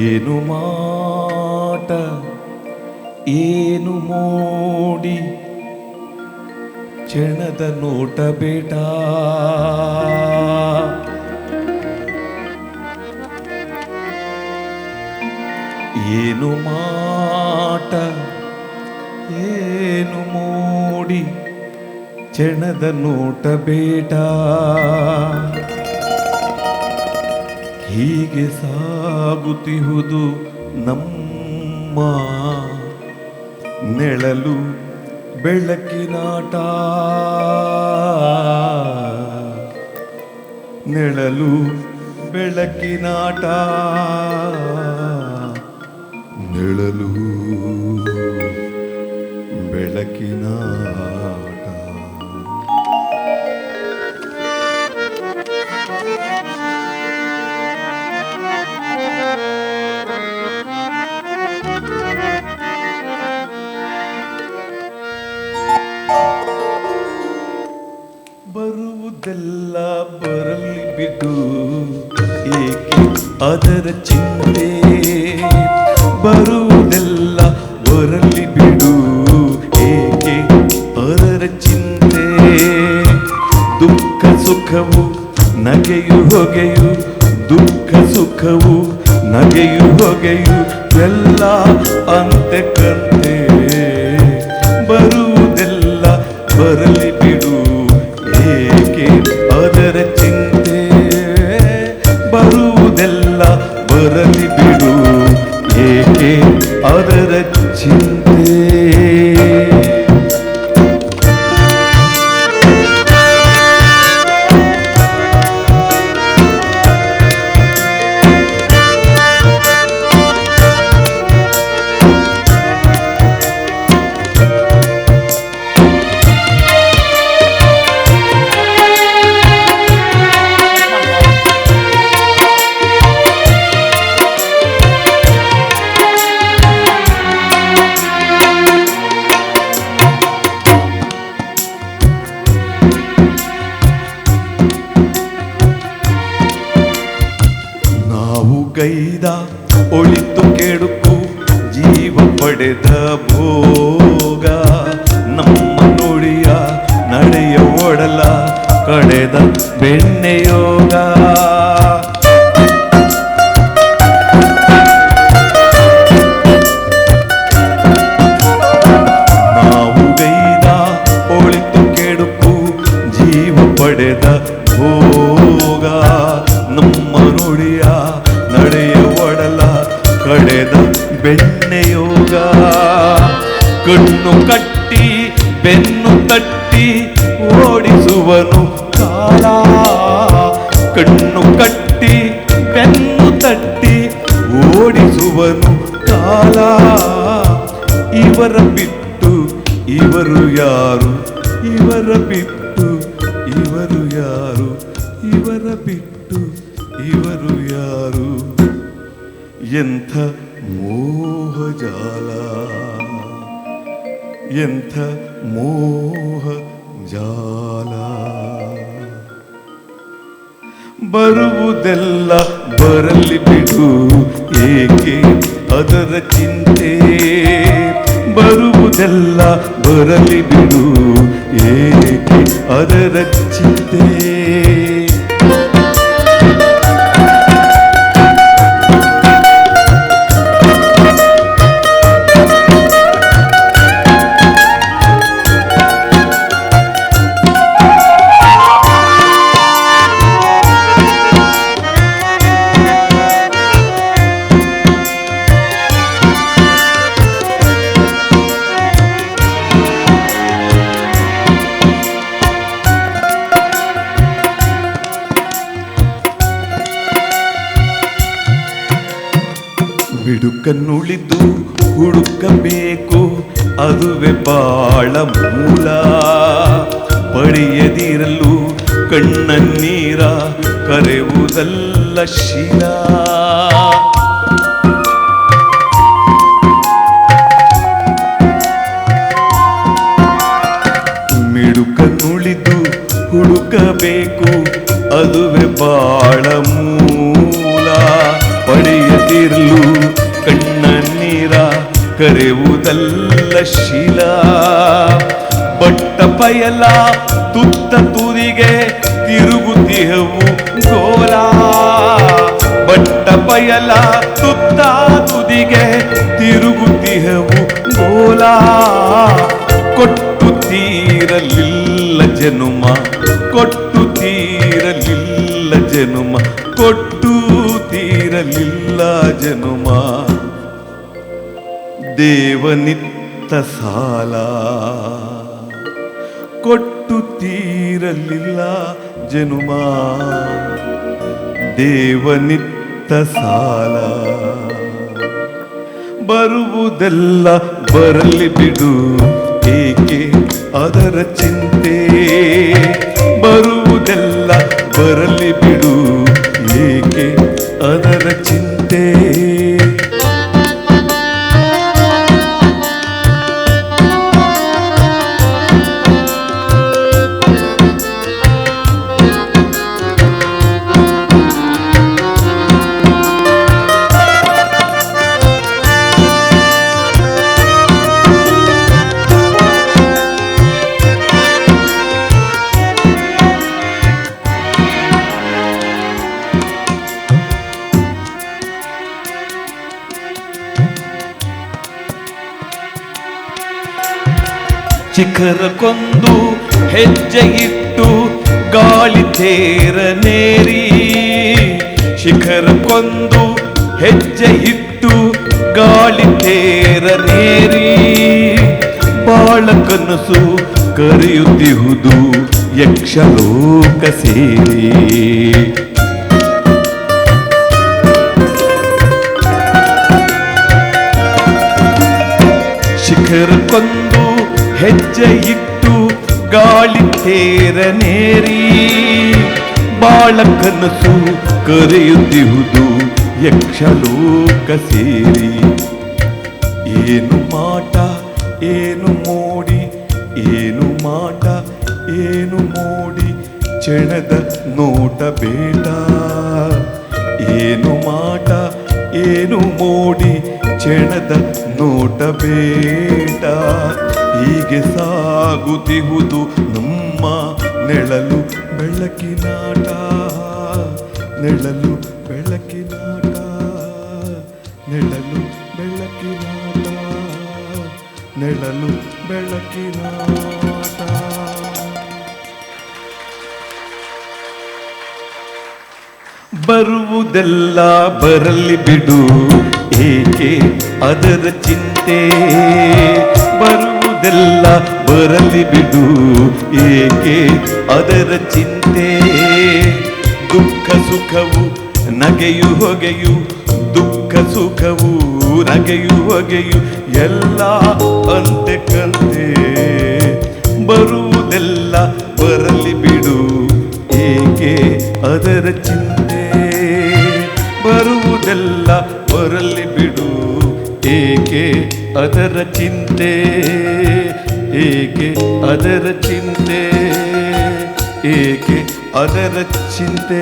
ಏನು ಮಾಟ ಏನು ಮೋಡಿ ಕ್ಷಣದ ನೋಟ ಬೇಟ ಏನು ಮಾಟ ಏನು ಮೋಡಿ ಕ್ಷಣದ ನೋಟ ಬೇಟ ಹೀಗೆ ಸಾಗುತ್ತಿಹುದು ನಮ್ಮ ನೆಳಲು ಬೆಳಕಿನಾಟ ನೆಳಲು ಬೆಳಕಿನಾಟ ನೆಳಲು ಬೆಳಕಿನಾಟ. ಬರುವುದೆಲ್ಲ ಬರಲಿ ಬಿಡು, ಏಕೆ ಅದರ ಚಿಂತೆ. ಬರುವುದೆಲ್ಲ ಬರಲಿ ಬಿಡು, ಏಕೆ ಅದರ ಚಿಂತೆ. ದುಃಖ ಸುಖವು ನಗೆಯು ಹೊಗೆಯು, ದುಃಖ ಸುಖವು ನಗೆಯು ಹೊಗೆಯು ಎಲ್ಲ ಅಂತೆ ಕಂತೆ. ಬರುವುದೆಲ್ಲ ಬರಲಿ ಬಿಡು, ಏಕೆ ಅದರ ಚಿಂತೆ. ಬರುವುದೆಲ್ಲ ಬರಲಿ ಬಿಡು, ಏಕೆ ಅದರ ಚಿಂತೆ. ಗೈದ ಒಳಿತು ಕೆಡುಕು ಜೀವ ಪಡೆದ ಭೋಗ, ನಮ್ಮ ನುಡಿಯ ನಡೆಯ ಒಡಲ ಕಡೆದ ಬೆಣ್ಣೆಯೋಗ. ನಾವು ಗೈದ ಒಳಿತು ಕೆಡುಕು ಜೀವ ಪಡೆದ ಭೋಗ, ನಮ್ಮ ನುಡಿಯ ನಡೆಯ ಒಡಲ ಕಡೆದ ಬೆಣ್ಣೆಯೋಗ. ಕಣ್ಣು ಕಟ್ಟಿ ಬೆನ್ನು ತಟ್ಟಿ ಓಡಿಸುವನು ಕಾಲ, ಕಣ್ಣು ಕಟ್ಟಿ ಬೆನ್ನು ತಟ್ಟಿ ಓಡಿಸುವನು ಕಾಲ. ಇವರ ಬಿಟ್ಟು ಇವರು ಯಾರು, ಇವರ ಬಿಟ್ಟು ಇವರು ಯಾರು, ಇವರ ಬಿಟ್ಟು ಇವರು ಯಾರು. ಎಂಥ ಮೋಹಜಾಲ, ಎಂಥ ಮೋಹಜಾಲ. ಬರುವುದೆಲ್ಲ ಬರಲಿ ಬಿಡು, ಏಕೆ ಅದರ ಚಿಂತೆ. ಬರುವುದೆಲ್ಲ ಬರಲಿ ಬಿಡು, ಏಕೆ ಅದರ ಚಿಂತೆ. ಬಿಡುಕನ್ನುಳಿದು ಹುಡುಕಬೇಕು, ಅದುವೆ ಬಾಳ ಮೂಲ. ಪಡೆಯದಿರಲು ಕಣ್ಣನ್ನೀರ ಕರೆಯುವುದಲ್ಲ ಶೀಲ. ಕರೆಯುವುದಲ್ಲ ಶೀಲ. ಬಟ್ಟ ಬಯಲ ತುತ್ತ ತುದಿಗೆ ತಿರುಗುತ್ತಿಹವು ಗೋಲ. ಬಟ್ಟ ಬಯಲ ತುತ್ತ ತುದಿಗೆ ತಿರುಗುತ್ತಿಹವು ಗೋಲ. ಕೊಟ್ಟು ತೀರಲಿಲ್ಲ ಜನುಮ, ಕೊಟ್ಟು ತೀರಲಿಲ್ಲ ಜನುಮ, ಕೊಟ್ಟು ತೀರಲಿಲ್ಲ ಜನುಮ. ದೇವನಿತ್ತ ಸಾಲ ಕೊಟ್ಟು ತೀರಲಿಲ್ಲ ಜನುಮ. ದೇವನಿತ್ತ ಸಾಲ ಬರುವುದೆಲ್ಲ ಬರಲಿ ಬಿಡು, ಏಕೆ ಅದರ ಚಿಂತೆ. ಬರುವುದೆಲ್ಲ ಬರಲಿ ಬಿಡು, ಏಕೆ ಅದರ ಚಿಂತೆ. ಶಿಖರಕ್ಕೊಂದು ಹೆಜ್ಜೆ ಇಟ್ಟು ಗಾಳಿ ತೇರನೇರಿ. ಶಿಖರಕ್ಕೊಂದು ಹೆಜ್ಜೆ ಇಟ್ಟು ಗಾಳಿ ತೇರನೇರಿ. ಬಾಳ ಕನಸು ಕರೆಯುತ್ತಿಹುದು ಯಕ್ಷಲೋಕ ಸೇರಿ. ಶಿಖರಕ್ಕೊಂದು ಹೆಜ್ಜೆ ಇಟ್ಟು ಗಾಳಿ ತೇರನೇರಿ. ಬಾಳ ಕನಸು ಕರೆಯುತ್ತಿಹುದು ಯಕ್ಷಲೋಕ ಸೇರಿ. ಏನು ಮಾಟ ಏನು ಮೋಡಿ, ಏನು ಮಾಟ ಏನು ಮೋಡಿ, ಚೆಣದ ನೋಟ ಬೇಟ. ಏನು ಮಾಟ ಏನು ಮೋಡಿ, ಚೆಣದ ನೋಟ ಬೇಟ. ಹೀಗೆ ಸಾಗುತ್ತಿಹುದು ನಮ್ಮ ನೆಳಲು ಬೆಳಕಿನಾಟ. ನೆಳಲು ಬೆಳಕಿನಾಟ, ನೆಳಲು ಬೆಳಕಿನಾಟ, ನೆಳಲು ಬೆಳಕಿನಾಟ. ಬರುವುದೆಲ್ಲ ಬರಲಿ ಬಿಡು, ಏಕೆ ಅದರ ಚಿಂತೆ. ಬರುವುದೆಲ್ಲ ಬರಲಿ ಬಿಡು, ಏಕೆ ಅದರ ಚಿಂತೆ. ದುಃಖ ಸುಖವು ನಗೆಯು ಹೊಗೆಯು, ದುಃಖ ಸುಖವು ನಗೆಯು ಹೊಗೆಯು, ಎಲ್ಲ ಅಂತೆ ಕಂತೆ. ಬರುವುದೆಲ್ಲ ಬರಲಿ ಬಿಡು, ಏಕೆ ಅದರ ಚಿಂತೆ. ಬರುವುದೆಲ್ಲ ಬರಲಿ ಬಿಡು, ಏಕೆ ಅದರ ಚಿಂತೆ. ಏಕೆ ಅದರ ಚಿಂತೆ, ಏಕೆ ಅದರ ಚಿಂತೆ.